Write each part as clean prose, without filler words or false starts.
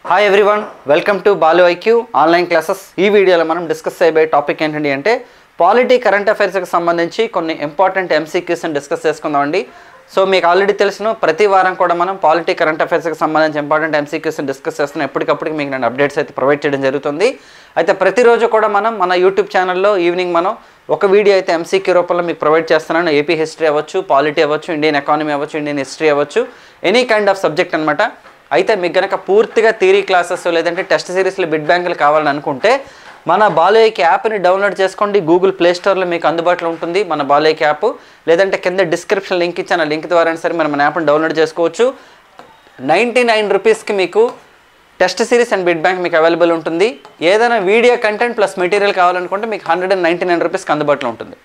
Hi everyone, welcome to Balu IQ online classes. ఈ వీడియోలో మనం డిస్కస్ చేయబోయే టాపిక్ ఏంటండి అంటే పాలిటీ కరెంట్ అఫైర్స్కి సంబంధించి కొన్ని ఇంపార్టెంట్ ఎంసీక్యూస్ని డిస్కస్ చేసుకుందామండి. సో మీకు ఆల్రెడీ తెలుసును, ప్రతి వారం కూడా మనం పాలిటీ కరెంట్ అఫైర్స్కి సంబంధించి ఇంపార్టెంట్ ఎంసీక్యూస్ని డిస్కస్ చేస్తున్నాం. ఎప్పటికప్పటికి మీకు నేను అప్డేట్స్ అయితే ప్రొవైడ్ చేయడం జరుగుతుంది. అయితే ప్రతిరోజు కూడా మనం మన యూట్యూబ్ ఛానల్లో ఈవినింగ్ మనం ఒక వీడియో అయితే ఎంసీక్యూ రూపంలో మీకు ప్రొవైడ్ చేస్తున్నాను. ఏపీ హిస్టరీ అవ్వచ్చు, పాలిటీ అవ్వచ్చు, ఇండియన్ ఎకానమీ అవ్వచ్చు, ఇండియన్ హిస్టరీ అవ్వచ్చు, ఎనీ కైండ్ ఆఫ్ సబ్జెక్ట్ అనమాట. అయితే మీకు కనుక పూర్తిగా థియరీ క్లాసెస్ లేదంటే టెస్ట్ సిరీస్లో బిట్ బ్యాంకులు కావాలని అనుకుంటే మన బాలు ఐక్యూ యాప్ని డౌన్లోడ్ చేసుకోండి. గూగుల్ ప్లే స్టోర్లో మీకు అందుబాటులో ఉంటుంది మన బాలు ఐక్యూ యాప్. లేదంటే కింద డిస్క్రిప్షన్ లింక్ ఇచ్చాను, ఆ లింక్ ద్వారా సరే మనం మన యాప్ని డౌన్లోడ్ చేసుకోవచ్చు. 99 రూపీస్కి మీకు test series and bit bank మీకు అవైలబుల్ ఉంటుంది. ఏదైనా వీడియో కంటెంట్ ప్లస్ మెటీరియల్ కావాలనుకుంటే మీకు 199 రూపీస్కి అందుబాటులో ఉంటుంది.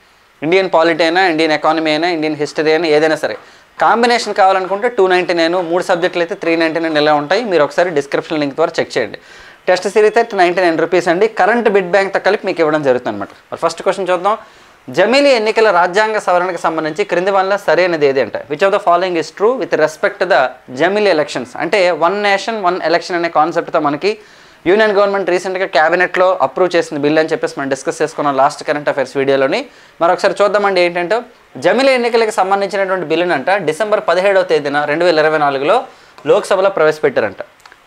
ఇండియన్ పాలిటీ అయినా, ఇండియన్ ఎకానమీ అయినా, ఇండియన్ హిస్టరీ అయినా, ఏదైనా సరే. కాంబినేషన్ కావాలనుకుంటే 299, 3 సబ్జెక్టులు అయితే 399 ఇలా ఉంటాయి. మీరు ఒకసారి డిస్క్రిప్షన్ లింక్ ద్వారా చెక్ చేయండి. టెస్ట్ సిరీస్ అయితే 99 రూపీస్ అండి. కరెంట్ బిట్ బ్యాంక్తో కలిపి మీకు ఇవ్వడం జరుగుతుంది అనమాట. ఫస్ట్ క్వశ్చన్ చూద్దాం. జమిలీ ఎన్నికల రాజ్యాంగ సవరణకు సంబంధించి క్రింది వల్ల సరైనది ఏది అంటే which of the following is true with respect to the జమిలీ ఎలక్షన్స్. అంటే వన్ నేషన్ వన్ ఎలక్షన్ అనే కాన్సెప్ట్తో మనకి యూనియన్ గవర్నమెంట్ రీసెంట్గా క్యాబినెట్లో అప్రూవ్ చేసిన బిల్ అని చెప్పేసి మనం డిస్కస్ చేసుకున్నాం లాస్ట్ కరెంట్ అఫైర్స్ వీడియోలోని. మరొకసారి చూద్దామండి ఏంటంటే జమిలీ ఎన్నికలకు సంబంధించినటువంటి బిల్లునంట డిసెంబర్ 17వ తేదీన 2024లో లోక్సభలో ప్రవేశపెట్టారంట.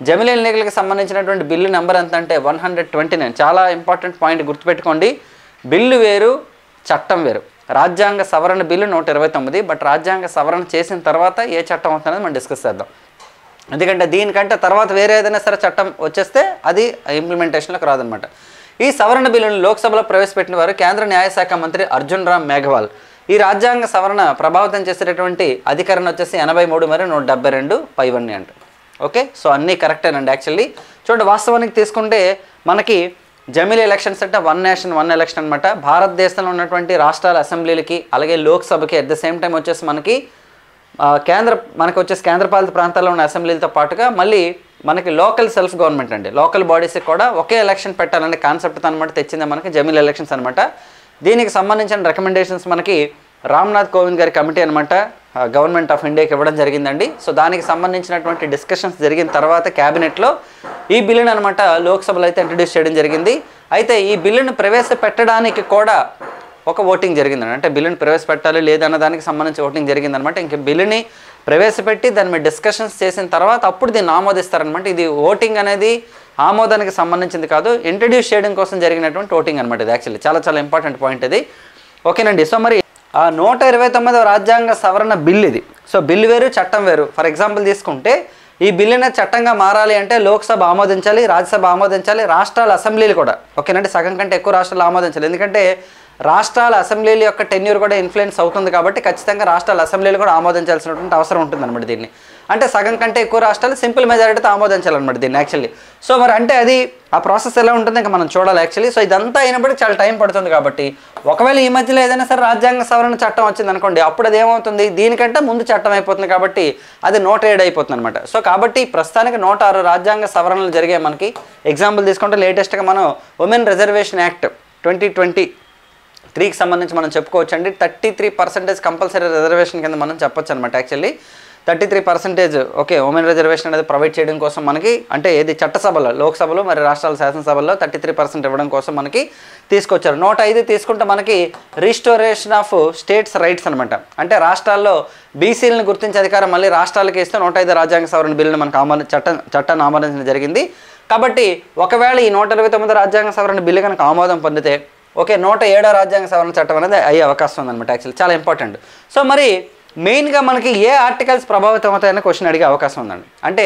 జమిలీ ఎన్నికలకు సంబంధించినటువంటి బిల్లు నెంబర్ ఎంత అంటే 129. చాలా ఇంపార్టెంట్ పాయింట్ గుర్తుపెట్టుకోండి. బిల్లు వేరు, చట్టం వేరు. రాజ్యాంగ సవరణ బిల్లు 129, బట్ రాజ్యాంగ సవరణ చేసిన తర్వాత ఏ చట్టం అవుతుందనేది మనం డిస్కస్ చేద్దాం. ఎందుకంటే దీనికంటే తర్వాత వేరే ఏదైనా సరే చట్టం వచ్చేస్తే అది ఇంప్లిమెంటేషన్లోకి రాదనమాట. ఈ సవరణ బిల్లును లోక్సభలో ప్రవేశపెట్టిన వారు కేంద్ర న్యాయశాఖ మంత్రి అర్జున్ రామ్ మేఘవాల్. ఈ రాజ్యాంగ సవరణ ప్రభావితం చేసేటటువంటి అధికరణ వచ్చేసి 83 మరియు 172 పైవన్నీ అంట. ఓకే, సో అన్నీ కరెక్టేనండి. యాక్చువల్లీ చూడండి, వాస్తవానికి తీసుకుంటే మనకి జమిలీ ఎలక్షన్స్ అంటే వన్ నేషన్ వన్ ఎలక్షన్ అనమాట. భారతదేశంలో ఉన్నటువంటి రాష్ట్రాల అసెంబ్లీలకి అలాగే లోక్సభకి అట్ ద సేమ్ టైం వచ్చేసి మనకి కేంద్రపాలిత ప్రాంతాల్లో ఉన్న అసెంబ్లీలతో పాటుగా మళ్ళీ మనకి లోకల్ సెల్ఫ్ గవర్నమెంట్ అండి, లోకల్ బాడీస్కి కూడా ఒకే ఎలక్షన్ పెట్టాలనే కాన్సెప్ట్ అనమాట తెచ్చింది మనకి జమిలీ ఎలక్షన్స్ అనమాట. దీనికి సంబంధించిన రికమెండేషన్స్ మనకి రామ్నాథ్ కోవింద్ గారి కమిటీ అనమాట గవర్నమెంట్ ఆఫ్ ఇండియాకి ఇవ్వడం జరిగిందండి. సో దానికి సంబంధించినటువంటి డిస్కషన్స్ జరిగిన తర్వాత క్యాబినెట్లో ఈ బిల్లును అనమాట లోక్సభలో అయితే ఇంట్రడ్యూస్ చేయడం జరిగింది. అయితే ఈ బిల్లును ప్రవేశపెట్టడానికి కూడా ఒక ఓటింగ్ జరిగిందండి. అంటే బిల్లుని ప్రవేశపెట్టాలి లేదన్న దానికి సంబంధించి ఓటింగ్ జరిగిందనమాట. ఇంక బిల్లుని ప్రవేశపెట్టి దాని మీద డిస్కషన్స్ చేసిన తర్వాత అప్పుడు దీన్ని ఆమోదిస్తారనమాట. ఇది ఓటింగ్ అనేది ఆమోదానికి సంబంధించింది కాదు, ఇంట్రడ్యూస్ చేయడం కోసం జరిగినటువంటి ఓటింగ్ అనమాట. ఇది యాక్చువల్లీ చాలా చాలా ఇంపార్టెంట్ పాయింట్ ఇది. ఓకేనండి. సో మరి 129వ రాజ్యాంగ సవరణ బిల్ ఇది. సో బిల్లు వేరు, చట్టం వేరు. ఫర్ ఎగ్జాంపుల్ తీసుకుంటే ఈ బిల్లునే చట్టంగా మారాలి అంటే లోక్సభ ఆమోదించాలి, రాజ్యసభ ఆమోదించాలి, రాష్ట్రాల అసెంబ్లీలు కూడా ఓకేనండి సగం కంటే ఎక్కువ రాష్ట్రాలు ఆమోదించాలి. ఎందుకంటే రాష్ట్రాల అసెంబ్లీల యొక్క టెన్యూర్ కూడా ఇన్ఫ్లుయెన్స్ అవుతుంది కాబట్టి ఖచ్చితంగా రాష్ట్రాల అసెంబ్లీలు కూడా ఆమోదించాల్సినటువంటి అవసరం ఉంటుంది అనమాట దీన్ని. అంటే సగం కంటే ఎక్కువ రాష్ట్రాలు సింపుల్ మెజారిటీతో ఆమోదించాలన్నమాట దీన్ని యాక్చువల్లీ. సో మరి అంటే అది ఆ ప్రాసెస్ ఎలా ఉంటుంది ఇంకా మనం చూడాలి యాక్చువల్లీ. సో ఇదంతా అయినప్పటికీ చాలా టైం పడుతుంది కాబట్టి ఒకవేళ ఈ మధ్యలో ఏదైనా సరే రాజ్యాంగ సవరణ చట్టం వచ్చింది అనుకోండి, అప్పుడు అది ఏమవుతుంది, దీనికంటే ముందు చట్టం అయిపోతుంది కాబట్టి అది 107 అయిపోతుంది అనమాట. సో కాబట్టి ప్రస్తుతానికి 106 రాజ్యాంగ సవరణలు జరిగాయి మనకి. ఎగ్జాంపుల్ తీసుకుంటే లేటెస్ట్గా మనం ఉమెన్ రిజర్వేషన్ యాక్ట్ 2023కి సంబంధించి మనం చెప్పుకోవచ్చు అండి. 33% కంపల్సరీ రిజర్వేషన్ కింద మనం చెప్పొచ్చు అనమాట. యాక్చువల్లీ 33% ఓకే ఉమెన్ రిజర్వేషన్ అనేది ప్రొవైడ్ చేయడం కోసం మనకి అంటే ఏది చట్టసభలో లోక్సభలో మరి రాష్ట్రాల శాసనసభల్లో 33% ఇవ్వడం కోసం మనకి తీసుకొచ్చారు. 105 తీసుకుంటే మనకి రిస్టోరేషన్ ఆఫ్ స్టేట్స్ రైట్స్ అనమాట. అంటే రాష్ట్రాల్లో బీసీలను గుర్తించే అధికారం మళ్ళీ రాష్ట్రాలకి ఇస్తే 105 రాజ్యాంగ సవరణ బిల్లును మనకు చట్టాన్ని ఆమోదించడం జరిగింది. కాబట్టి ఒకవేళ ఈ 129 రాజ్యాంగ సవరణ బిల్లు కనుక ఆమోదం పొందితే ఓకే 107 రాజ్యాంగ సవరణ చట్టం అనేది అయ్యే అవకాశం ఉందన్నమాట. యాక్చువల్లీ చాలా ఇంపార్టెంట్. సో మరి మెయిన్గా మనకి ఏ ఆర్టికల్స్ ప్రభావితం అవుతాయని క్వశ్చన్ అడిగే అవకాశం ఉందండి. అంటే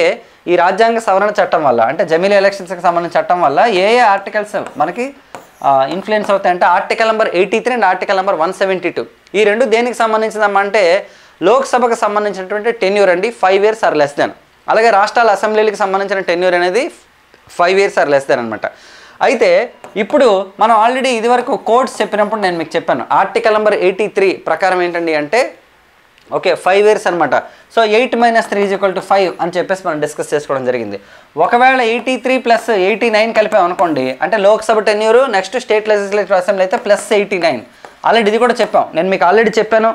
ఈ రాజ్యాంగ సవరణ చట్టం వల్ల అంటే జమిలీ ఎలక్షన్స్కి సంబంధించిన చట్టం వల్ల ఏ ఆర్టికల్స్ మనకి ఇన్ఫ్లుయెన్స్ అవుతాయంటే article number 83 and article number 172. ఈ రెండు దేనికి సంబంధించిందమ్మా అంటే లోక్సభకు సంబంధించినటువంటి టెన్యూర్ అండి 5 years ఆర్ లెస్ దాన్. అలాగే రాష్ట్రాల అసెంబ్లీలకు సంబంధించిన టెన్యూర్ అనేది 5 years ఆర్ లెస్ దాన్ అనమాట. అయితే ఇప్పుడు మనం ఆల్రెడీ ఇదివరకు కోడ్స్ చెప్పినప్పుడు నేను మీకు చెప్పాను ఆర్టికల్ నెంబర్ 83 ప్రకారం ఏంటండి అంటే ఓకే 5 years అనమాట. సో 8 - 3 = 5 అని చెప్పేసి మనం డిస్కస్ చేసుకోవడం జరిగింది. ఒకవేళ 83 + 89 కలిపామనుకోండి అంటే Lok Sabha tenure next state legislative assembly అయితే +89. ఆల్రెడీ ఇది కూడా చెప్పాం, నేను మీకు ఆల్రెడీ చెప్పాను.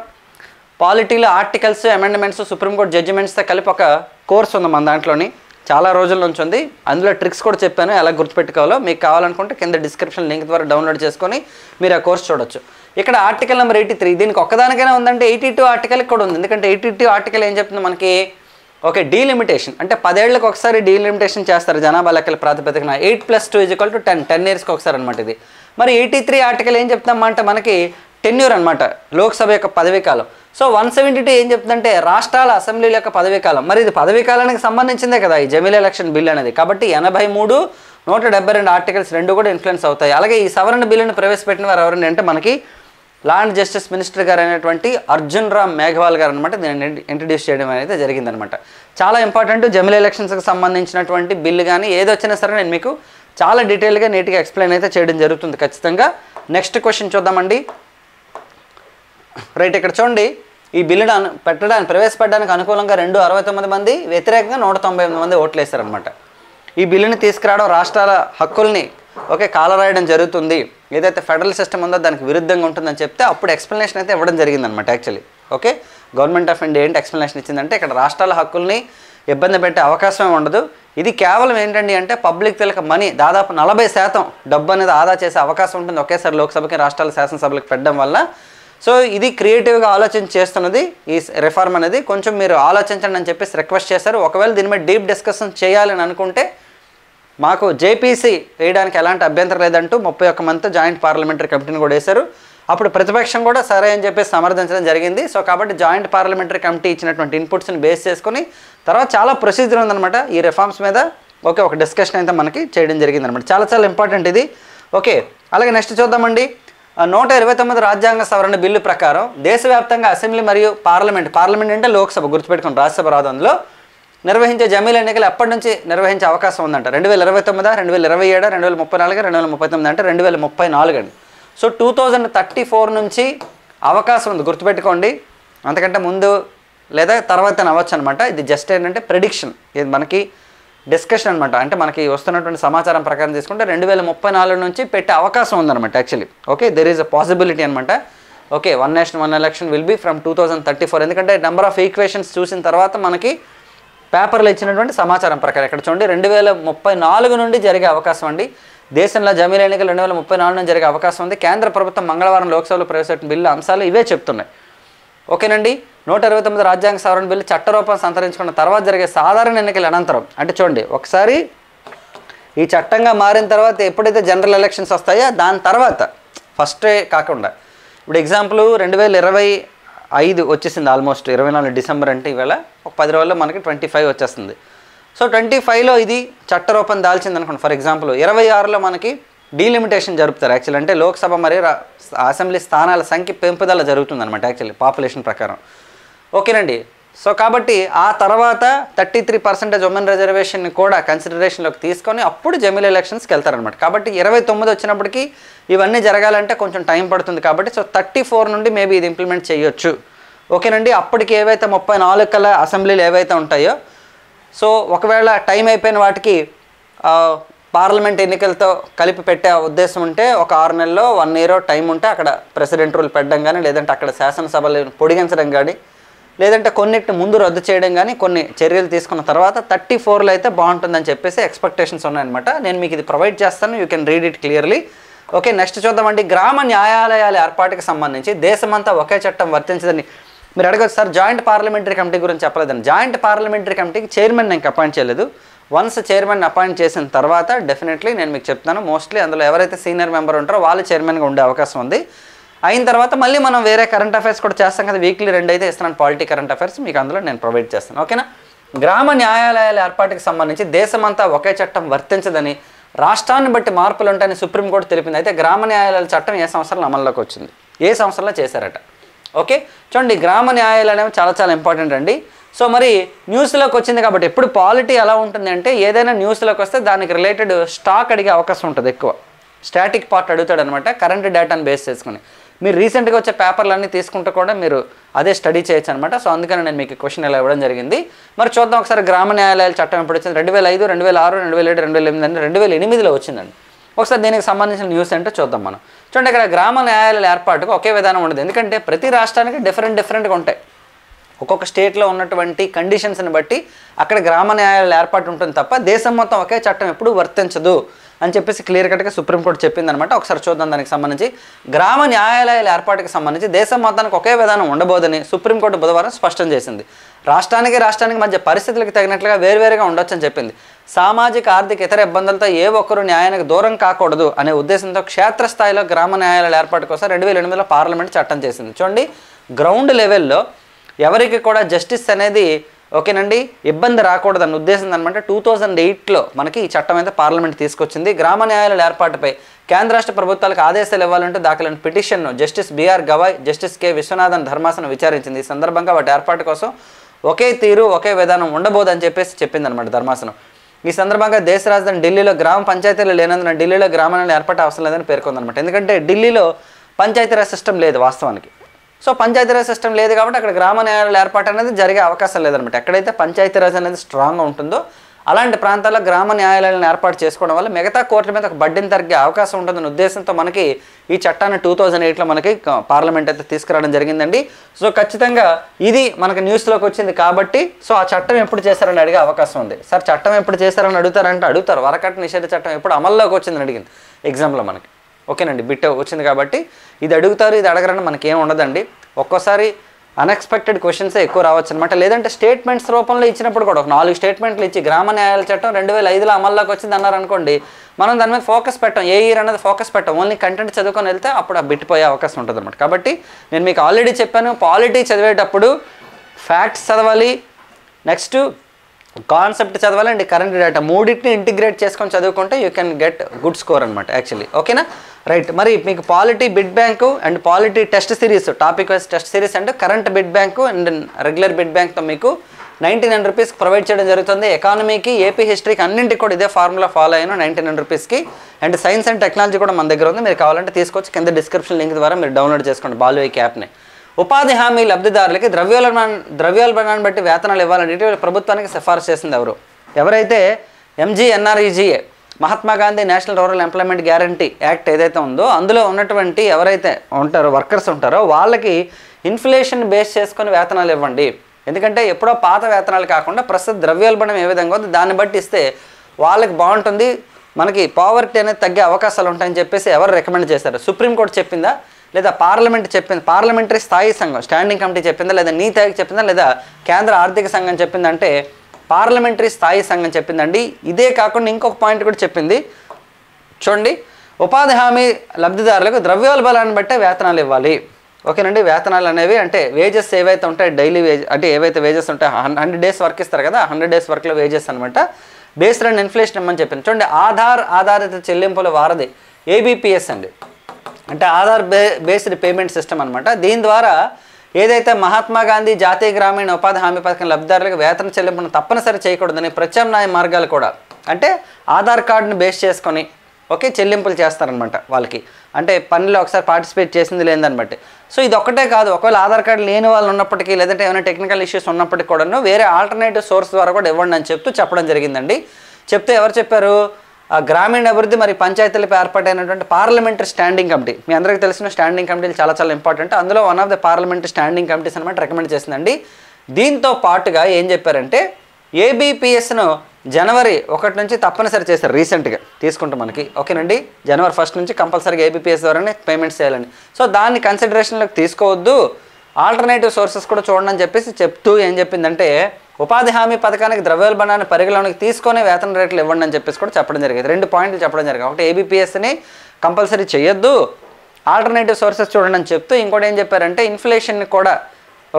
పాలిటీలో ఆర్టికల్స్, అమెండ్మెంట్స్, సుప్రీంకోర్టు జడ్జిమెంట్స్తో కలిపి ఒక కోర్స్ ఉంది మన దాంట్లోని. చాలా రోజుల నుంచి ఉంది. అందులో ట్రిక్స్ కూడా చెప్పాను ఎలా గుర్తుపెట్టుకోవాలో. మీకు కావాలనుకుంటే కింద డిస్క్రిప్షన్ లింక్ ద్వారా డౌన్లోడ్ చేసుకొని మీరు ఆ కోర్స్ చూడొచ్చు. ఇక్కడ ఆర్టికల్ నెంబర్ 83, దీనికి ఒక్కదానికైనా ఉందంటే 82 ఆర్టికల్కి కూడా ఉంది. ఎందుకంటే 82 ఆర్టికల్ ఏం చెప్తుంది మనకి, ఓకే, డీలిమిటేషన్ అంటే 10 ఏళ్ళకి ఒకసారి డీలిమిటేషన్ చేస్తారు జనాభా లెక్కల ప్రాతిపదికన. 8+2 = 10, 10 ఇయర్స్కి ఒకసారి అనమాట ఇది. మరి 83 ఆర్టికల్ ఏం చెప్తామా అంటే మనకి టెన్యూర్ అనమాట, లోక్సభ యొక్క పదవీ కాలం. సో 172 ఏం చెప్తుందంటే రాష్ట్రాల అసెంబ్లీల యొక్క పదవీ కాలం. మరి ఇది పదవీ కాలానికి సంబంధించిందే కదా ఈ జమిలీ ఎలక్షన్ బిల్ అనేది. కాబట్టి 83, 172 ఆర్టికల్స్ రెండు కూడా ఇన్ఫ్లుయెన్స్ అవుతాయి. అలాగే ఈ సవరణ బిల్లును ప్రవేశపెట్టిన వారు ఎవరండి అంటే మనకి లా అండ్ జస్టిస్ మినిస్టర్ గారు అయినటువంటి అర్జున్ రామ్ మేఘవాల్ గారు అనమాట. దీన్ని ఇంట్రడ్యూస్ చేయడం అనేది జరిగిందనమాట. చాలా ఇంపార్టెంట్. జమిలీ ఎలక్షన్స్కి సంబంధించినటువంటి బిల్లు కానీ ఏది వచ్చినా సరే నేను మీకు చాలా డీటెయిల్గా నీట్గా ఎక్స్ప్లెయిన్ అయితే చేయడం జరుగుతుంది ఖచ్చితంగా. నెక్స్ట్ క్వశ్చన్ చూద్దామండి. రైట్, ఇక్కడ చూడండి, ఈ బిల్లును ప్రవేశపెట్టడానికి అనుకూలంగా 269 మంది, వ్యతిరేకంగా 198 మంది ఓట్లు వేశారనమాట. ఈ బిల్లుని తీసుకురావడం రాష్ట్రాల హక్కుల్ని కాలరాయడం జరుగుతుంది, ఏదైతే ఫెడరల్ సిస్టమ్ ఉందో దానికి విరుద్ధంగా ఉంటుందని చెప్తే అప్పుడు ఎక్స్ప్లెనేషన్ అయితే ఇవ్వడం జరిగిందనమాట. Actually okay, government of India ఏంటి ఎక్స్ప్లెనేషన్ ఇచ్చిందంటే ఇక్కడ రాష్ట్రాల హక్కుల్ని ఇబ్బంది పెట్టే అవకాశమే ఉండదు. ఇది కేవలం ఏంటండి అంటే పబ్లిక్ తెలక మనీ దాదాపు 40% డబ్బు అనేది ఆదా చేసే అవకాశం ఉంటుంది ఒకేసారి లోక్సభకి రాష్ట్రాల శాసనసభలకు పెట్టడం వల్ల. సో ఇది క్రియేటివ్గా ఆలోచన చేస్తున్నది ఈ రిఫార్మ్ అనేది. కొంచెం మీరు ఆలోచించండి అని చెప్పేసి రిక్వెస్ట్ చేశారు. ఒకవేళ దీని మీద డీప్ డిస్కషన్ చేయాలని అనుకుంటే మాకు జేపీసీ వేయడానికి ఎలాంటి అభ్యంతరం లేదంటూ 31 మందితో జాయింట్ పార్లమెంటరీ కమిటీని కూడా వేశారు. అప్పుడు ప్రతిపక్షం కూడా సరే అని చెప్పేసి సమర్థించడం జరిగింది. సో కాబట్టి జాయింట్ పార్లమెంటరీ కమిటీ ఇచ్చినటువంటి ఇన్పుట్స్ని బేస్ చేసుకుని తర్వాత చాలా ప్రొసీజర్ ఉందన్నమాట ఈ రిఫార్మ్స్ మీద. ఓకే, ఒక డిస్కషన్ అయితే మనకి చేయడం జరిగిందనమాట. చాలా చాలా ఇంపార్టెంట్ ఇది. ఓకే, అలాగే నెక్స్ట్ చూద్దామండి. 129 రాజ్యాంగ సవరణ బిల్లు ప్రకారం దేశవ్యాప్తంగా అసెంబ్లీ మరియు పార్లమెంట్ అంటే లోక్సభ, గుర్తుపెట్టుకుని రాజ్యసభ రాదు అందులో, నిర్వహించే జమిలీ ఎన్నికలు ఎప్పటి నుంచి నిర్వహించే అవకాశం ఉందంట 2029, 2027, 2034, 2039 అంటే 2034 అండి. సో 2034 నుంచి అవకాశం ఉంది, గుర్తుపెట్టుకోండి. అంతకంటే ముందు లేదా తర్వాత అవ్వచ్చు అనమాట. ఇది జస్ట్ ఏంటంటే ప్రెడిక్షన్, ఇది మనకి డిస్కషన్ అనమాట. అంటే మనకి వస్తున్నటువంటి సమాచారం ప్రకారం తీసుకుంటే 2034 నుంచి పెట్టే అవకాశం ఉందన్నమాట actually. Okay, there is a possibility అనమాట. Okay, 1 nation 1 election will be from 2034. ఎందుకంటే నెంబర్ ఆఫ్ ఈక్వేషన్స్ చూసిన తర్వాత మనకి పేపర్లో ఇచ్చినటువంటి సమాచారం ప్రకారం ఇక్కడ చూడండి 2034 నుండి జరిగే అవకాశం అండి. దేశంలో జమిలీ ఎన్నికలు 2034 నుంచి జరిగే అవకాశం ఉంది. కేంద్ర ప్రభుత్వం మంగళవారం లోక్సభలో ప్రవేశపెట్టిన బిల్లు అంశాలు ఇవే చెప్తున్నాయి. ఓకేనండి, 129 రాజ్యాంగ సవరణ బిల్లు చట్టరూపం సంతరించుకున్న తర్వాత జరిగే సాధారణ ఎన్నికల అనంతరం అంటే చూడండి ఒకసారి ఈ చట్టంగా మారిన తర్వాత ఎప్పుడైతే జనరల్ ఎలక్షన్స్ వస్తాయో దాని తర్వాత ఫస్టే కాకుండా ఇప్పుడు ఎగ్జాంపుల్ 2025 వచ్చేసింది, ఆల్మోస్ట్ 24 డిసెంబర్ అంటే ఈవేళ ఒక 10 రోజుల్లో మనకి 25 వచ్చేస్తుంది. సో 25లో ఇది చట్టరూపం దాల్చింది అనుకోండి. ఫర్ ఎగ్జాంపుల్ 26లో మనకి డీలిమిటేషన్ జరుపుతారు యాక్చువల్లీ. అంటే లోక్సభ మరియు అసెంబ్లీ స్థానాల సంఖ్య పెంపుదల జరుగుతుంది అనమాట యాక్చువల్లీ పాపులేషన్ ప్రకారం. ఓకేనండి, సో కాబట్టి ఆ తర్వాత 33% ఉమెన్ రిజర్వేషన్ని కూడా కన్సిడరేషన్లోకి తీసుకొని అప్పుడు జమిలీ ఎలక్షన్స్కి వెళ్తారనమాట. కాబట్టి 29 వచ్చినప్పటికీ ఇవన్నీ జరగాలంటే కొంచెం టైం పడుతుంది. కాబట్టి సో 34 నుండి మేబీ ఇది ఇంప్లిమెంట్ చేయొచ్చు. ఓకేనండి, అప్పటికి ఏవైతే 34 కల అసెంబ్లీలు ఏవైతే ఉంటాయో సో ఒకవేళ టైం అయిపోయిన వాటికి పార్లమెంట్ ఎన్నికలతో కలిపి పెట్టే ఉద్దేశం ఉంటే ఒక 6 నెలల్లో 1 ఇయర్ టైం ఉంటే అక్కడ ప్రెసిడెంట్ రూల్ పెట్టడం కానీ లేదంటే అక్కడ శాసనసభలు పొడిగించడం కానీ లేదంటే కొన్నిటిని ముందు రద్దు చేయడం కానీ కొన్ని చర్యలు తీసుకున్న తర్వాత 34లో అయితే బాగుంటుందని చెప్పేసి ఎక్స్పెక్టేషన్స్ ఉన్నాయన్నమాట. నేను మీకు ఇది ప్రొవైడ్ చేస్తాను, you can read it clearly. Okay, next చూద్దామండి. గ్రామ న్యాయాలయాల ఏర్పాటుకి సంబంధించి దేశమంతా ఒకే చట్టం వర్తించదని మీరు అడగచ్చు సార్. జాయింట్ పార్లమెంటరీ కమిటీ గురించి చెప్పలేదండి. జాయింట్ పార్లమెంటరీ కమిటీకి చైర్మన్ నేను అపాయింట్ చేయలేదు. వన్స్ చైర్మన్ అపాయింట్ చేసిన తర్వాత డెఫినెట్లీ నేను మీకు చెప్తాను, మోస్ట్లీ అందులో ఎవరైతే సీనియర్ మెంబర్ ఉంటారో వాళ్ళు చైర్మన్గా ఉండే అవకాశం ఉంది. అయిన తర్వాత మళ్ళీ మనం వేరే కరెంట్ అఫైర్స్ కూడా చేస్తాం కదా, వీక్లీ 2 అయితే ఇస్తున్నాను పాలిటీ కరెంట్ అఫైర్స్, మీకు అందులో నేను ప్రొవైడ్ చేస్తాను. ఓకేనా. గ్రామ న్యాయాలయాల ఏర్పాటుకి సంబంధించి దేశమంతా ఒకే చట్టం వర్తించదని, రాష్ట్రాన్ని బట్టి మార్పులు ఉంటాయని సుప్రీంకోర్టు తెలిపింది. అయితే గ్రామ న్యాయాలయాల చట్టం ఏ సంవత్సరంలో అమల్లోకి వచ్చింది, ఏ సంవత్సరంలో చేశారట. ఓకే, చూడండి గ్రామ న్యాయాలయాలు అనేవి చాలా చాలా ఇంపార్టెంట్ అండి. సో మరి న్యూస్లోకి వచ్చింది కాబట్టి ఎప్పుడు పాలిటీ ఎలా ఉంటుంది అంటే ఏదైనా న్యూస్లోకి వస్తే దానికి రిలేటెడ్ స్టాక్ అడిగే అవకాశం ఉంటుంది, ఎక్కువ స్టాటిక్ పార్ట్ అడుగుతాడు అనమాట, కరెంట్ డేటాను బేస్ చేసుకుని. మీరు రీసెంట్గా వచ్చే పేపర్లన్నీ తీసుకుంటే కూడా మీరు అదే స్టడీ చేయొచ్చు అనమాట. సో అందుకని నేను మీకు క్వశ్చన్ ఇలా ఇవ్వడం జరిగింది. మరి చూద్దాం ఒకసారి గ్రామ న్యాయాలయాల చట్టం ఎప్పుడు వచ్చింది. 2005, 2006, 2007, 2008 అంటే 2008లో వచ్చిందండి. ఒకసారి దీనికి సంబంధించిన న్యూస్ ఏంటో చూద్దాం మనం. చూడండి ఇక్కడ గ్రామ న్యాయాలయాల ఏర్పాటుకు ఒకే విధానం ఉండదు, ఎందుకంటే ప్రతి రాష్ట్రానికి డిఫరెంట్గా ఉంటాయి. ఒక్కొక్క స్టేట్లో ఉన్నటువంటి కండిషన్స్ని బట్టి అక్కడ గ్రామ న్యాయాలయాల ఏర్పాటు ఉంటుంది తప్ప దేశం మొత్తం ఒకే చట్టం ఎప్పుడూ వర్తించదు అని చెప్పేసి క్లియర్ కట్గా సుప్రీంకోర్టు చెప్పిందనమాట. ఒకసారి చూద్దాం దానికి సంబంధించి. గ్రామ న్యాయాలయాల ఏర్పాటుకి సంబంధించి దేశం మొత్తానికి ఒకే విధానం ఉండబోదని సుప్రీంకోర్టు బుధవారం స్పష్టం చేసింది. రాష్ట్రానికి మధ్య పరిస్థితులకు తగినట్లుగా వేరువేరుగా ఉండొచ్చని చెప్పింది. సామాజిక ఆర్థిక ఇతర ఇబ్బందులతో ఏ ఒక్కరూ న్యాయానికి దూరం కాకూడదు అనే ఉద్దేశంతో క్షేత్రస్థాయిలో గ్రామ న్యాయాలయాల ఏర్పాటు కోసం 2008లో పార్లమెంట్ చట్టం చేసింది. చూడండి, గ్రౌండ్ లెవెల్లో ఎవరికి కూడా జస్టిస్ అనేది ఓకేనండి ఇబ్బంది రాకూడదన్న ఉద్దేశం అనమాట. 2008లో మనకి ఈ చట్టం అయితే పార్లమెంట్ తీసుకొచ్చింది. గ్రామ న్యాయాలయాల ఏర్పాటుపై కేంద్ర రాష్ట్ర ప్రభుత్వాలకు ఆదేశాలు ఇవ్వాలంటూ దాఖలైన పిటిషన్ను justice B R Gavai, justice K Viswanathan ధర్మాసనం విచారించింది. ఈ సందర్భంగా వాటి ఏర్పాటు కోసం ఒకే తీరు ఒకే విధానం ఉండబోదని చెప్పేసి చెప్పిందనమాట ధర్మాసనం. ఈ సందర్భంగా దేశ రాజధాని ఢిల్లీలో గ్రామ పంచాయతీలు లేనందున ఢిల్లీలో గ్రామ న్యాయాలయాలు ఏర్పాటు అవసరం లేదని పేర్కొందనమాట. ఎందుకంటే ఢిల్లీలో పంచాయతీరాజ్ సిస్టమ్ లేదు వాస్తవానికి. సో పంచాయతీరాజ్ సిస్టమ్ లేదు కాబట్టి అక్కడ గ్రామ న్యాయాలయాల ఏర్పాటు అనేది జరిగే అవకాశం లేదనమాట. ఎక్కడైతే పంచాయతీరాజ్ అనేది స్ట్రాంగ్గా ఉంటుందో అలాంటి ప్రాంతాల్లో గ్రామ న్యాయాలయాలను ఏర్పాటు చేసుకోవడం వల్ల మిగతా కోర్టుల మీద ఒక బడ్డీని తగ్గే అవకాశం ఉంటుందన్న ఉద్దేశంతో మనకి ఈ చట్టాన్ని 2008లో మనకి పార్లమెంట్ అయితే తీసుకురావడం జరిగిందండి. సో ఖచ్చితంగా ఇది మనకి న్యూస్లోకి వచ్చింది కాబట్టి సో ఆ చట్టం ఎప్పుడు చేశారని అడిగే అవకాశం ఉంది. సార్ చట్టం ఎప్పుడు చేశారని అడుగుతారంటే అడుగుతారు. వరకట్న నిషేధ చట్టం ఎప్పుడు అమల్లోకి వచ్చిందని అడిగింది ఎగ్జామ్లో మనకి. ఓకేనండి, బిట్ వచ్చింది కాబట్టి ఇది అడుగుతారు, ఇది అడగరని మనకి ఏం ఉండదండి. ఒక్కోసారి అన్ఎక్స్పెక్టెడ్ క్వశ్చన్సే ఎక్కువ రావచ్చు అనమాట. లేదంటే స్టేట్మెంట్స్ రూపంలో ఇచ్చినప్పుడు కూడా ఒక 4 స్టేట్మెంట్లు ఇచ్చి గ్రామ న్యాయాలయాల చట్టం 2005లో అమల్లోకి వచ్చింది అన్నారు అనుకోండి, మనం దాని మీద ఫోకస్ పెట్టాం, ఏ ఇయర్ అనేది ఫోకస్ పెట్టాం, ఓన్లీ కంటెంట్ చదువుకొని వెళ్తే అప్పుడు ఆ బిట్టిపోయే అవకాశం ఉంటుంది అనమాట. కాబట్టి నేను మీకు ఆల్రెడీ చెప్పాను, పాలిటీ చదివేటప్పుడు ఫ్యాక్ట్స్ చదవాలి, నెక్స్ట్ కాన్సెప్ట్ చదవాలి అండ్ కరెంట్ డేటా మూడింటిని ఇంటిగ్రేట్ చేసుకొని చదువుకుంటే you can get good score అనమాట యాక్చువల్లీ. ఓకేనా, రైట్. మరి మీకు polity bit bank and polity test series, topic wise test series and current bit bank and regular bit బ్యాంక్తో మీకు 99 రూపీస్కి ప్రొవైడ్ చేయడం జరుగుతుంది. ఎకానమీకి, ఏపీ హిస్టరీకి అన్నింటికి కూడా ఇదే ఫార్ములా ఫాలో అయ్యాను 99 రూపీస్కి. అండ్ సైన్స్ అండ్ టెక్నాలజీ కూడా మన దగ్గర ఉంది, మీరు కావాలంటే తీసుకోవచ్చు. కింద డిస్క్రిప్షన్ లింక్ ద్వారా మీరు డౌన్లోడ్ చేసుకోండి బాలు యాప్ని. ఉపాధి హామీ లబ్ధిదారులకి ద్రవ్యోల్బణాన్ని బట్టి వేతనాలు ఇవ్వాలని ప్రభుత్వానికి సిఫారసు చేసింది ఎవరైతే MGNREGA Mahatma Gandhi national rural employment guarantee act ఏదైతే ఉందో అందులో ఉన్నటువంటి ఎవరైతే ఉంటారో వర్కర్స్ ఉంటారో వాళ్ళకి ఇన్ఫ్లేషన్ బేస్ చేసుకొని వేతనాలు ఇవ్వండి. ఎందుకంటే ఎప్పుడో పాత వేతనాలు కాకుండా ప్రస్తుత ద్రవ్యోల్బణం ఏ విధంగా ఉందో దాన్ని బట్టి ఇస్తే వాళ్ళకి బాగుంటుంది, మనకి పావర్టీ అనేది తగ్గే అవకాశాలు ఉంటాయని చెప్పేసి ఎవరు రికమెండ్ చేశారు? సుప్రీంకోర్టు చెప్పిందా లేదా పార్లమెంట్ చెప్పింది? పార్లమెంటరీ స్థాయి సంఘం స్టాండింగ్ కమిటీ చెప్పిందా లేదా నీతి ఆయోగ్ చెప్పిందా లేదా కేంద్ర ఆర్థిక సంఘం చెప్పిందంటే పార్లమెంటరీ స్థాయి సంఘం చెప్పిందండి. ఇదే కాకుండా ఇంకొక పాయింట్ కూడా చెప్పింది చూడండి, ఉపాధి హామీ లబ్ధిదారులకు ద్రవ్యోల్బణాన్ని బట్టే వేతనాలు ఇవ్వాలి. ఓకేనండి, వేతనాలు అనేవి అంటే వేజెస్ ఏవైతే ఉంటాయి డైలీ వేజ్ అంటే ఏవైతే వేజెస్ ఉంటాయో 100 డేస్ వర్క్ ఇస్తారు కదా, 100 డేస్ వర్క్లో వేజెస్ అనమాట బేస్డ్ ఆన్ ఇన్ఫ్లేషన్ ఇమ్మని చెప్పింది. చూడండి, ఆధారిత చెల్లింపుల వారధి ABPS అండి, అంటే ఆధార్ బేస్డ్ పేమెంట్ సిస్టమ్ అనమాట. దీని ద్వారా ఏదైతే మహాత్మా గాంధీ జాతీయ గ్రామీణ ఉపాధి హామీ పథకం లబ్ధిదారులకు వేతన చెల్లింపును తప్పనిసరి చేయకూడదని ప్రత్యామ్నాయ మార్గాలు కూడా అంటే ఆధార్ కార్డుని బేస్ చేసుకొని ఓకే చెల్లింపులు చేస్తారనమాట వాళ్ళకి, అంటే పనిలో ఒకసారి పార్టిసిపేట్ చేసింది లేదని బట్టి. సో ఇది ఒక్కటే కాదు, ఒకవేళ ఆధార్ కార్డు లేని వాళ్ళు ఉన్నప్పటికీ లేదంటే ఏమైనా టెక్నికల్ ఇష్యూస్ ఉన్నప్పటికీ కూడా వేరే ఆల్టర్నేటివ్ సోర్స్ ద్వారా కూడా ఇవ్వండి అని చెప్పడం జరిగిందండి. చెప్తే ఎవరు చెప్పారు? గ్రామీణ అభివృద్ధి మరి పంచాయతీలపై ఏర్పాటైనటువంటి పార్లమెంటరీ స్టాండింగ్ కమిటీ. మీ అందరికీ తెలిసిన స్టాండింగ్ కమిటీలు చాలా చాలా ఇంపార్టెంట్, అందులో one of the parliamentary standing committees అనమాట రికమెండ్ చేసిందండి. దీంతో పాటుగా ఏం చెప్పారంటే ABPSను జనవరి 1 నుంచి తప్పనిసరి చేశారు రీసెంట్గా తీసుకుంటాం మనకి. ఓకేనండి, జనవరి 1 నుంచి కంపల్సరీగా ABPS ద్వారానే పేమెంట్స్ చేయాలండి. సో దాన్ని కన్సిడరేషన్లోకి తీసుకోవద్దు, ఆల్టర్నేటివ్ సోర్సెస్ కూడా చూడండి అని చెప్పేసి చెప్తూ ఏం చెప్పిందంటే ఉపాధి హామీ పథకానికి ద్రవ్యోల్బణాన్ని పరిగణలోకి తీసుకొని వేతన రేట్లు ఇవ్వండి అని చెప్పేసి కూడా చెప్పడం జరిగింది. 2 పాయింట్లు చెప్పడం జరిగింది. ఒకటి ABPSని కంపల్సరీ చేయొద్దు, ఆల్టర్నేటివ్ సోర్సెస్ చూడండి అని చెప్తూ ఇంకోటి ఏం చెప్పారంటే ఇన్ఫ్లేషన్ని కూడా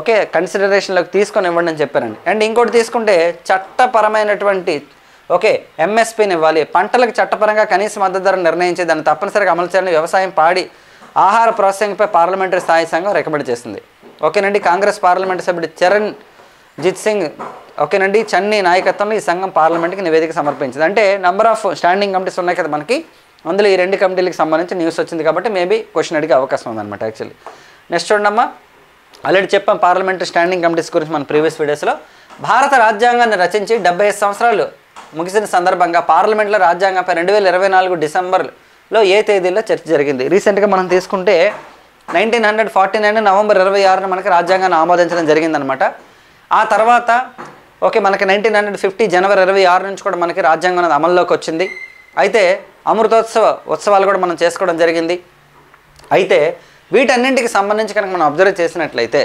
ఓకే కన్సిడరేషన్లోకి తీసుకొని ఇవ్వండి అని చెప్పారండి. అండ్ ఇంకోటి తీసుకుంటే చట్టపరమైనటువంటి ఓకే MSPని ఇవ్వాలి, పంటలకు చట్టపరంగా కనీస మద్దతు ధర నిర్ణయించి దాన్ని తప్పనిసరిగా అమలు చేయాలని వ్యవసాయం పాడి ఆహార ప్రాసెసింగ్పై పార్లమెంటరీ స్థాయి సంఘం రికమెండ్ చేస్తుంది. ఓకేనండి, కాంగ్రెస్ పార్లమెంటు సభ్యుడు చరణ్జిత్ సింగ్ ఓకేనండి చన్నీ నాయకత్వంలో ఈ సంఘం పార్లమెంట్కి నివేదిక సమర్పించింది. అంటే నెంబర్ ఆఫ్ స్టాండింగ్ కమిటీస్ ఉన్నాయి కదా మనకి, అందులో ఈ 2 కమిటీలకు సంబంధించి న్యూస్ వచ్చింది కాబట్టి మేబీ క్వశ్చన్ అడిగే అవకాశం ఉందన్నమాట యాక్చువల్లీ. నెక్స్ట్ చూడమ్మా, ఆల్రెడీ చెప్పాం పార్లమెంటరీ స్టాండింగ్ కమిటీస్ గురించి మన ప్రీవియస్ వీడియోస్లో. భారత రాజ్యాంగాన్ని రచించి 75 సంవత్సరాలు ముగిసిన సందర్భంగా పార్లమెంట్లో రాజ్యాంగంపై 2024 డిసెంబర్లో ఏ తేదీలో చర్చ జరిగింది? రీసెంట్గా మనం తీసుకుంటే 1949 నవంబర్ 26న మనకి రాజ్యాంగాన్ని ఆమోదించడం జరిగిందనమాట. ఆ తర్వాత ఓకే మనకి 1950 జనవరి 26 నుంచి కూడా మనకి రాజ్యాంగం అనేది అమల్లోకి వచ్చింది. అయితే అమృతోత్సవ ఉత్సవాలు కూడా మనం చేసుకోవడం జరిగింది. అయితే వీటన్నింటికి సంబంధించి కనుక మనం అబ్జర్వ్ చేసినట్లయితే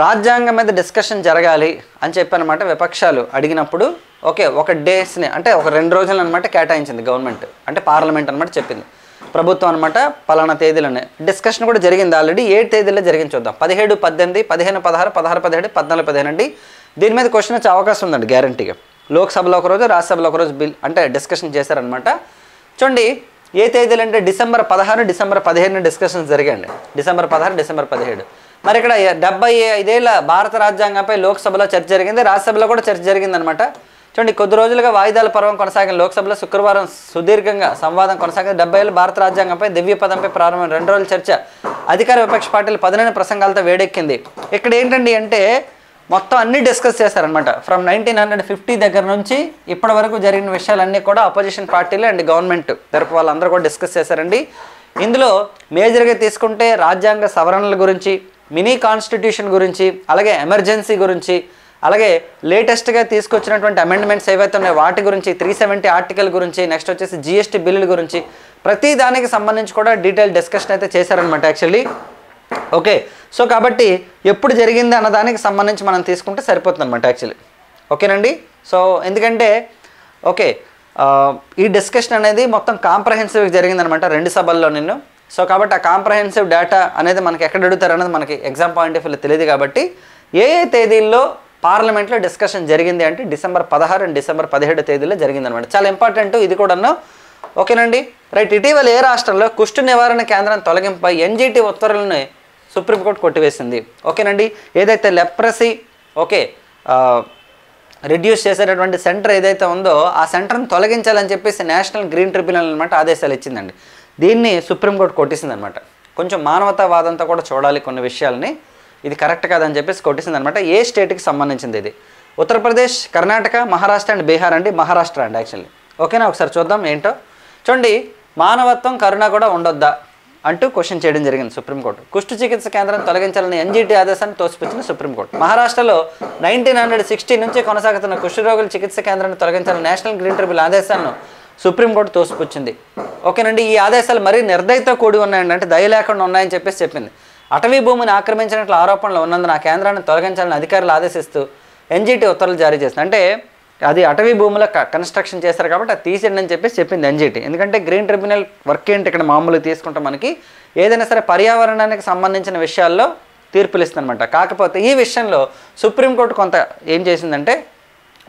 రాజ్యాంగం మీద డిస్కషన్ జరగాలి అని చెప్పనమాట విపక్షాలు అడిగినప్పుడు ఓకే ఒక డేస్ని అంటే ఒక 2 రోజులు అనమాట కేటాయించింది గవర్నమెంట్, అంటే పార్లమెంట్ అనమాట చెప్పింది, ప్రభుత్వం అనమాట పలానా తేదీలోనే డిస్కషన్ కూడా జరిగింది. ఆల్రెడీ 7 తేదీల్లో జరిగింది. చూద్దాం 17, 18, 15, 16, 16, 17, 14, 15 అండి. దీని మీద క్వశ్చన్ వచ్చే అవకాశం ఉందండి గ్యారంటీగా. లోక్సభలో ఒకరోజు, రాజ్యసభలో ఒకరోజు బిల్ అంటే డిస్కషన్ చేశారనమాట. చూడండి ఏ తేదీలు అంటే డిసెంబర్ 16, డిసెంబర్ 15 డిస్కషన్స్ జరిగాయండి. December 16, December 17. మరి ఇక్కడ 75 ఏళ్ల భారత రాజ్యాంగంపై లోక్సభలో చర్చ జరిగింది, రాజ్యసభలో కూడా చర్చ జరిగిందనమాట. చూడండి కొద్ది రోజులుగా వాయిదాల పర్వం కొనసాగిన లోక్సభలో శుక్రవారం సుదీర్ఘంగా సంవాదం కొనసాగింది. 70 ఏళ్ళ భారత రాజ్యాంగంపై దివ్య పదంపై ప్రారంభమైన 2 రోజుల చర్చ అధికార విపక్ష పార్టీలు పదునైన ప్రసంగాలతో వేడెక్కింది. ఇక్కడ ఏంటండి అంటే మొత్తం అన్ని డిస్కస్ చేశారనమాట. ఫ్రమ్ 1950 దగ్గర నుంచి ఇప్పటి వరకు జరిగిన విషయాలన్నీ కూడా అపోజిషన్ పార్టీలు అండ్ గవర్నమెంట్ తరపు వాళ్ళందరూ కూడా డిస్కస్ చేశారండి. ఇందులో మేజర్గా తీసుకుంటే రాజ్యాంగ సవరణల గురించి, మినీ కాన్స్టిట్యూషన్ గురించి, అలాగే ఎమర్జెన్సీ గురించి, అలాగే లేటెస్ట్గా తీసుకొచ్చినటువంటి అమెండ్మెంట్స్ ఏవైతే ఉన్నాయో వాటి గురించి, 370 ఆర్టికల్ గురించి, నెక్స్ట్ వచ్చేసి జిఎస్టీ బిల్లుల గురించి ప్రతి దానికి సంబంధించి కూడా డీటెయిల్ డిస్కషన్ అయితే చేశారనమాట యాక్చువల్లీ. ఓకే సో కాబట్టి ఎప్పుడు జరిగింది అన్న దానికి సంబంధించి మనం తీసుకుంటే సరిపోతుంది అనమాట యాక్చువల్లీ. ఓకేనండి. సో ఎందుకంటే ఓకే ఈ డిస్కషన్ అనేది మొత్తం కాంప్రహెన్సివ్గా జరిగిందనమాట 2 సభల్లో నిన్ను. సో కాబట్టి ఆ కాంప్రహెన్సివ్ డేటా అనేది మనకి ఎక్కడ అడుగుతారు అనేది మనకి ఎగ్జామ్ పాయింట్ ఆఫ్ వ్యూలో తెలియదు. కాబట్టి ఏ తేదీల్లో పార్లమెంట్లో డిస్కషన్ జరిగింది అంటే డిసెంబర్ 16 అండ్ డిసెంబర్ 17 తేదీలో జరిగిందనమాట. చాలా ఇంపార్టెంట్ ఇది కూడాను. ఓకేనండి రైట్. ఇటీవల ఏ రాష్ట్రంలో కుష్టు నివారణ కేంద్రం తొలగింపై ఎన్జిటి ఉత్తర్వులను సుప్రీంకోర్టు కొట్టివేసింది. ఓకేనండి ఏదైతే లెప్రసీ ఓకే రిడ్యూస్ చేసేటటువంటి సెంటర్ ఏదైతే ఉందో ఆ సెంటర్ని తొలగించాలని చెప్పేసి నేషనల్ గ్రీన్ ట్రిబ్యునల్ అనమాట ఆదేశాలు ఇచ్చిందండి. దీన్ని సుప్రీంకోర్టు కొట్టేసింది అనమాట. కొంచెం మానవతావాదంతో కూడా చూడాలి కొన్ని విషయాల్ని, ఇది కరెక్ట్ కాదని చెప్పేసి కొట్టేసింది అనమాట. ఏ స్టేట్కి సంబంధించింది ఇది? ఉత్తరప్రదేశ్, కర్ణాటక, మహారాష్ట్ర అండ్ బీహార్ అండి. మహారాష్ట్ర అండి యాక్చువల్లీ. ఓకేనా ఒకసారి చూద్దాం ఏంటో. చూడండి మానవత్వం కరుణ కూడా ఉండొద్దా అంటూ క్వశ్చన్ చేయడం జరిగింది సుప్రీంకోర్టు. కుష్టు చికిత్స కేంద్రం తొలగించాలని ఎన్జిటి ఆదేశాన్ని తోసిపుచ్చిన సుప్రీంకోర్టు. మహారాష్ట్రలో 1960 నుంచి కొనసాగుతున్న కుష్టు రోగుల చికిత్స కేంద్రాన్ని తొలగించాలని నేషనల్ గ్రీన్ ట్రిబ్యునల్ ఆదేశాలను సుప్రీంకోర్టు తోసిపుచ్చింది. ఓకేనండి ఈ ఆదేశాలు మరీ నిర్దయతో కూడి ఉన్నాయండి, అంటే దయ లేకుండా ఉన్నాయని చెప్పేసి చెప్పింది. అటవీ భూమిని ఆక్రమించినట్లు ఆరోపణలు ఉన్నందున ఆ కేంద్రాన్ని తొలగించాలని అధికారులు ఆదేశిస్తూ ఎన్జిటి ఉత్తర్వులు జారీ చేసింది. అంటే అది అటవీ భూముల కన్స్ట్రక్షన్ చేస్తారు కాబట్టి అది తీసేయండి అని చెప్పేసి చెప్పింది ఎన్జిటి. ఎందుకంటే గ్రీన్ ట్రిబ్యునల్ వర్క్ ఏంటి ఇక్కడ మామూలుగా తీసుకుంటే మనకి ఏదైనా సరే పర్యావరణానికి సంబంధించిన విషయాల్లో తీర్పులు ఇస్తుందన్నమాట. కాకపోతే ఈ విషయంలో సుప్రీంకోర్టు కొంత ఏం చేసిందంటే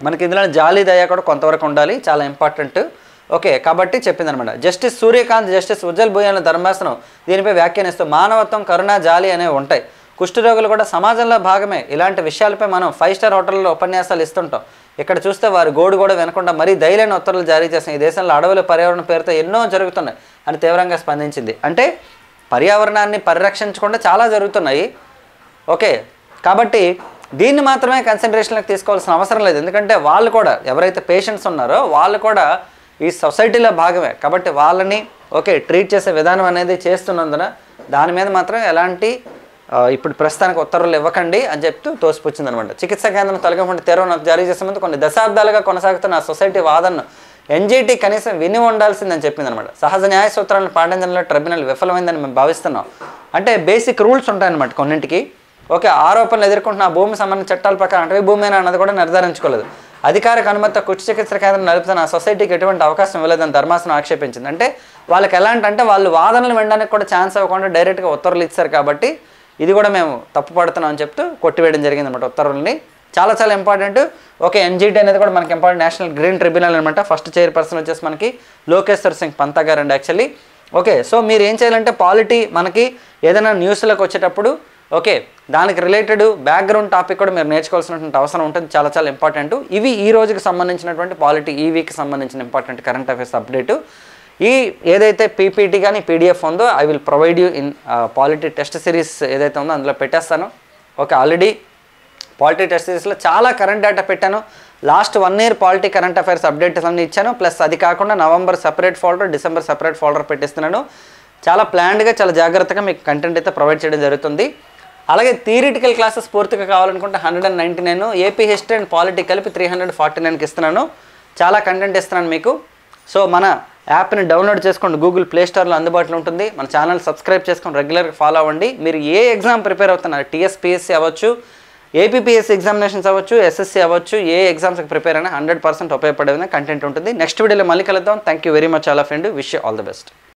మనకి ఇందులో జాలి దయ కూడా కొంతవరకు ఉండాలి, చాలా ఇంపార్టెంట్. ఓకే కాబట్టి చెప్పిందనమాట. జస్టిస్ సూర్యకాంత్, జస్టిస్ ఉజ్జల్ భూయాల ధర్మాసనం దీనిపై వ్యాఖ్యానిస్తూ మానవత్వం, కరుణ, జాలి అనేవి ఉంటాయి. కుష్ఠరోగులు కూడా సమాజంలో భాగమే. ఇలాంటి విషయాలపై మనం 5 స్టార్ హోటల్లో ఉపన్యాసాలు ఇస్తుంటాం. ఇక్కడ చూస్తే వారి గోడు కూడా వినకుండా మరీ దయలేని ఉత్తర్వులు జారీ చేసిన ఈ దేశంలో అడవుల పర్యావరణ పేరుతో ఎన్నో జరుగుతున్నాయి అని తీవ్రంగా స్పందించింది. అంటే పర్యావరణాన్ని పరిరక్షించకుండా చాలా జరుగుతున్నాయి. ఓకే కాబట్టి దీన్ని మాత్రమే కన్సిడరేషన్లోకి తీసుకోవాల్సిన అవసరం లేదు. ఎందుకంటే వాళ్ళు కూడా ఎవరైతే పేషెంట్స్ ఉన్నారో వాళ్ళు కూడా ఈ సొసైటీలో భాగమే. కాబట్టి వాళ్ళని ఓకే ట్రీట్ చేసే విధానం అనేది చేస్తున్నందున దాని మీద మాత్రం ఎలాంటి ఇప్పుడు ప్రస్తుతానికి ఉత్తర్వులు ఇవ్వకండి అని చెప్తూ తోసిపుచ్చింది అనమాట. చికిత్సా కేంద్రం తొలగింపుంటే తీవ్ర జారీ చేసే ముందు కొన్ని దశాబ్దాలుగా కొనసాగుతున్న ఆ సొసైటీ వాదనను ఎన్జిటి కనీసం విని ఉండాల్సిందని చెప్పింది అనమాట. సహజ న్యాయ సూత్రాలను పాటించడంలో ట్రిబ్యునల్ విఫలమైందని మేము భావిస్తున్నాం. అంటే బేసిక్ రూల్స్ ఉంటాయన్నమాట కొన్నింటికి. ఓకే ఆరోపణలు ఎదుర్కొంటున్న ఆ భూమి సంబంధించిన చట్టాల ప్రకారం అటవీ భూమి అన్నది కూడా నిర్ధారించుకోలేదు. అధికారిక అనుమతితో కుష్టు చికిత్స కేంద్రం నడుపుతున్న ఆ సొసైటీకి ఎటువంటి అవకాశం ఇవ్వలేదని ధర్మాసనం ఆక్షేపించింది. అంటే వాళ్ళకి ఎలాంటి అంటే వాళ్ళు వాదనలు వినడానికి కూడా ఛాన్స్ ఇవ్వకుండా డైరెక్ట్గా ఉత్తర్వులు ఇచ్చారు. కాబట్టి ఇది కూడా మేము తప్పు పడుతున్నాం అని చెప్తూ కొట్టివేయడం జరిగింది అనమాట ఉత్తర్వుల్ని. చాలా చాలా ఇంపార్టెంట్. ఓకే ఎన్జిటి అనేది కూడా మనకి ఇంపార్టెంట్ నేషనల్ గ్రీన్ ట్రిబ్యునల్ అనమాట. ఫస్ట్ చైర్పర్సన్ వచ్చేసి మనకి లోకేశ్వర్ సింగ్ పంతా గారు అండి యాక్చువల్లీ. ఓకే సో మీరు ఏం చేయాలంటే పాలిటీ మనకి ఏదైనా న్యూస్లోకి వచ్చేటప్పుడు ఓకే దానికి రిలేటెడ్ బ్యాక్గ్రౌండ్ టాపిక్ కూడా మీరు నేర్చుకోవాల్సినటువంటి అవసరం ఉంటుంది. చాలా చాలా ఇంపార్టెంట్. ఇవి ఈ రోజుకి సంబంధించినటువంటి పాలిటీ ఈ వీక్కి సంబంధించిన ఇంపార్టెంట్ కరెంట్ అఫైర్స్ అప్డేటు. ఈ ఏదైతే పీపీటీ కానీ పీడిఎఫ్ ఉందో I will provide you in polity test series ఏదైతే ఉందో అందులో పెట్టేస్తాను. ఓకే ఆల్రెడీ పాలిటీ టెస్ట్ సిరీస్లో చాలా కరెంట్ డేటా పెట్టాను. Last 1 year polity current affairs updates అన్నీ ఇచ్చాను. ప్లస్ అది కాకుండా November separate folder, December separate folder పెట్టిస్తున్నాను. చాలా ప్లాన్డ్గా చాలా జాగ్రత్తగా మీకు కంటెంట్ అయితే ప్రొవైడ్ చేయడం జరుగుతుంది. అలాగే థియరిటికల్ క్లాసెస్ పూర్తిగా కావాలనుకుంటే 199, ఏపీ హిస్టరీ అండ్ పాలిటీ కలిపి 349కి ఇస్తున్నాను. చాలా కంటెంట్ ఇస్తున్నాను మీకు. సో మన యాప్ని డౌన్లోడ్ చేసుకోండి, గూగుల్ ప్లే స్టోర్లో అందుబాటులో ఉంటుంది. మన ఛానల్ సబ్స్క్రైబ్ చేసుకొని రెగ్యులర్గా ఫాలో అవ్వండి. మీరు ఏ ఎగ్జామ్ ప్రిపేర్ అవుతున్నారు, టీఎస్పీఎస్సీ అవ్వచ్చు, ఏపీపీఎస్సీ ఎగ్జామినేషన్స్ అవ్వచ్చు, ఎస్ఎస్సీ అవ్వచ్చు, ఏ ఎగ్జామ్స్కి ప్రిపేర్ అయినా 100% ఉపయోగపడే కంటెంట్ ఉంటుంది. నెక్స్ట్ వీడియోలో మళ్ళీ కలుద్దాం. Thank you very much all of friend. Wish you all the best.